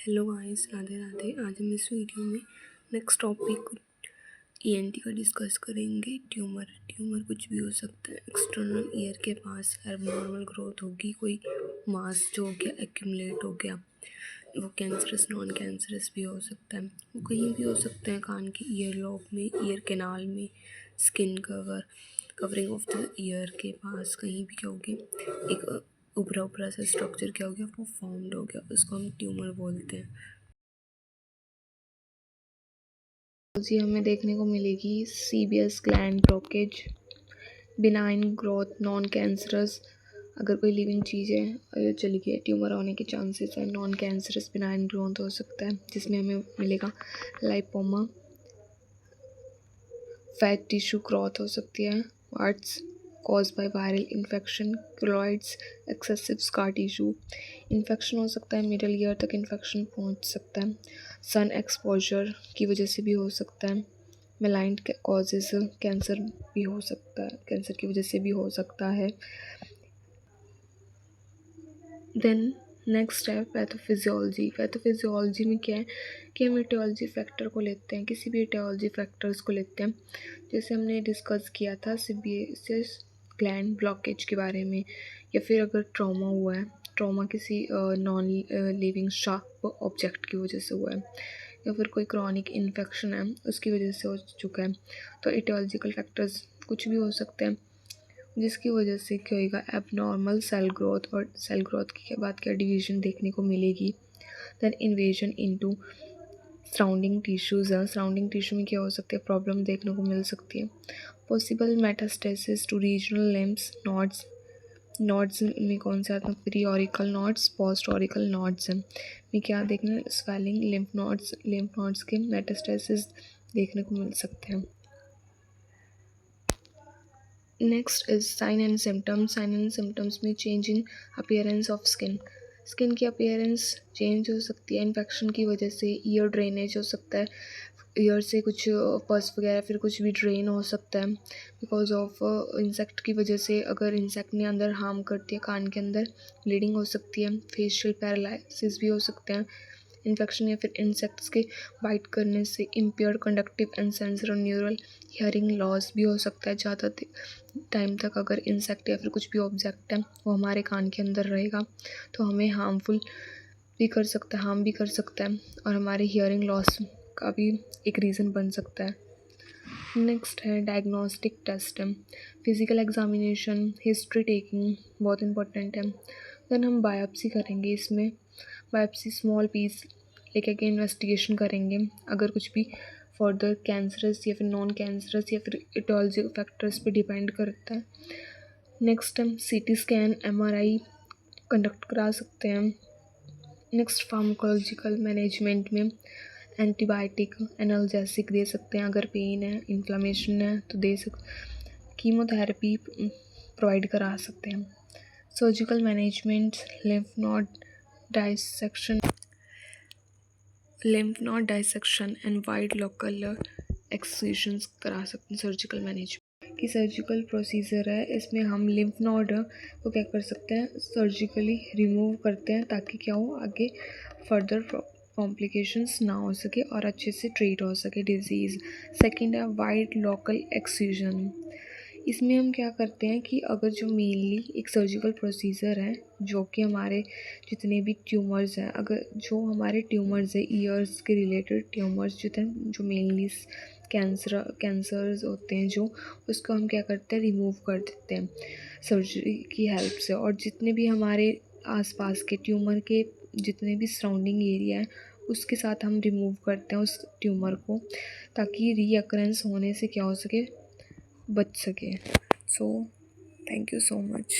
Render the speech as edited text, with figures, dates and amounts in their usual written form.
Hello guys, Radhe Radhe. आज हम इस वीडियो में नेक्स्ट टॉपिक ईएनटी का डिस्कस करेंगे। ट्यूमर कुछ भी हो सकता है। एक्सटर्नल ईयर के पास एबनॉर्मल ग्रोथ होगी, कोई मास जो हो गया एक्यूमुलेट हो गया, वो कैंसरस नॉन कैंसरस भी हो सकता है। वो कहीं भी हो सकता है, कान के ईयर लॉब में, ईयर कैनाल में, skin covering of the year के पास कहीं भी क्या हो गया, एक ऊपरा सा स्ट्रक्चर क्या हो गया, वो फॉर्म्ड हो गया, उसको हम ट्यूमर बोलते हैं। जी हमें देखने को मिलेगी sebaceous gland blockage, benign growth, non cancerous. अगर कोई लिविंग चीज़ है चली गई, ट्यूमर होने के चांसेस है। नॉन कैंसरस बिनाइन ग्रोथ हो सकता है, जिसमें हमें मिलेगा लाइपोमा। फैट टिश्यू ग्रोथ हो सकती है। Warts cause by viral infection. Keloids excessive scar tissue. Infection हो सकता है, मिडल ईयर तक इन्फेक्शन पहुंच सकता है। सन एक्सपोजर की वजह से भी हो सकता है। मेलाइंट कॉजेज कैंसर भी हो सकता है, कैंसर की वजह से भी हो सकता है। देन नेक्स्ट है पैथोफिजियोलॉजी। पैथोफिजियोलॉजी में क्या है कि हम इटियोलॉजी फैक्टर को लेते हैं, किसी भी इटियोलॉजी फैक्टर्स को लेते हैं। जैसे हमने डिस्कस किया था सीबियस ग्लैंड ब्लॉकेज के बारे में, या फिर अगर ट्रॉमा हुआ है, ट्रॉमा किसी नॉन लिविंग शार्प ऑब्जेक्ट की वजह से हुआ है, या फिर कोई क्रॉनिक इन्फेक्शन है उसकी वजह से हो चुका है, तो इटियोलॉजिकल फैक्टर्स कुछ भी हो सकते हैं, जिसकी वजह से क्या होगा, एबनॉर्मल सेल ग्रोथ। और सेल ग्रोथ के बाद क्या डिवीजन देखने को मिलेगी। Then invasion into surrounding tissues है। सराउंडिंग टिश्यू में क्या हो सकती है, प्रॉब्लम देखने को मिल सकती है। Possible metastasis to regional lymphs nodes. Nodes में कौन से आते हैं, pre auricle nodes, post auricle nodes हैं। में क्या देखने, स्वेलिंग, लिम्फ नोड्स के मेटास्टेसिस देखने को मिल सकते हैं। Next is sign and symptoms. Sign and symptoms में change in appearance of skin की अपीयरेंस चेंज हो सकती है इन्फेक्शन की वजह से। ईयर ड्रेनेज हो सकता है, ईयर से कुछ पस वगैरह फिर कुछ भी ड्रेन हो सकता है बिकॉज ऑफ इंसेक्ट की वजह से। अगर इंसेक्ट ने अंदर हार्म कर दिया, कान के अंदर ब्लीडिंग हो सकती है। फेशियल पैरालिसिस भी हो सकते हैं इन्फेक्शन या फिर इंसेक्ट्स के बाइट करने से। Impaired conductive and sensor neural hearing loss भी हो सकता है ज़्यादा टाइम तक। अगर इंसेक्ट या फिर कुछ भी ऑब्जेक्ट है वो हमारे कान के अंदर रहेगा तो हमें हार्म भी कर सकता है और हमारे हियरिंग लॉस का भी एक रीज़न बन सकता है। नेक्स्ट है डायग्नोस्टिक टेस्ट है, फिज़िकल एग्जामिनेशन, हिस्ट्री टेकिंग बहुत इंपॉर्टेंट है। देन हम बायोप्सी करेंगे, इसमें बायोप्सी स्मॉल पीस लेके के इन्वेस्टिगेशन करेंगे। अगर कुछ भी फर्दर कैंसरस या फिर नॉन कैंसरस या फिर इटोलॉजी फैक्टर्स पे डिपेंड करता है। नेक्स्ट हम सीटी स्कैन, एमआरआई कंडक्ट करा सकते हैं। नेक्स्ट फार्माकोलॉजिकल मैनेजमेंट में एंटीबायोटिक, एनाल्जेसिक दे सकते हैं। अगर पेन है, इन्फ्लेमेशन है तो दे सकते। कीमोथेरेपी प्रोवाइड करा सकते हैं। Surgical management, lymph node dissection and wide local excisions करा सकते हैं। सर्जिकल मैनेजमेंट की सर्जिकल प्रोसीजर है, इसमें हम लिम्फ नोड को क्या कर सकते हैं, सर्जिकली रिमूव करते हैं ताकि क्या हो, आगे फर्दर कॉम्प्लिकेशंस ना हो सके और अच्छे से ट्रीट हो सके डिजीज़। सेकंड है वाइड लोकल एक्सcision। इसमें हम क्या करते हैं कि अगर जो मेनली एक सर्जिकल प्रोसीजर है जो कि हमारे जितने भी ट्यूमर्स हैं, अगर जो हमारे ट्यूमर्स है ईयर्स के रिलेटेड ट्यूमर्स जितने जो मेनली कैंसर्स होते हैं जो, उसको हम क्या करते हैं, रिमूव कर देते हैं सर्जरी की हेल्प से। और जितने भी हमारे आसपास के ट्यूमर के जितने भी सराउंडिंग एरिया है उसके साथ हम रिमूव करते हैं उस ट्यूमर को, ताकि रीअकरेंस होने से क्या हो सके, बच सके। So thank you so much.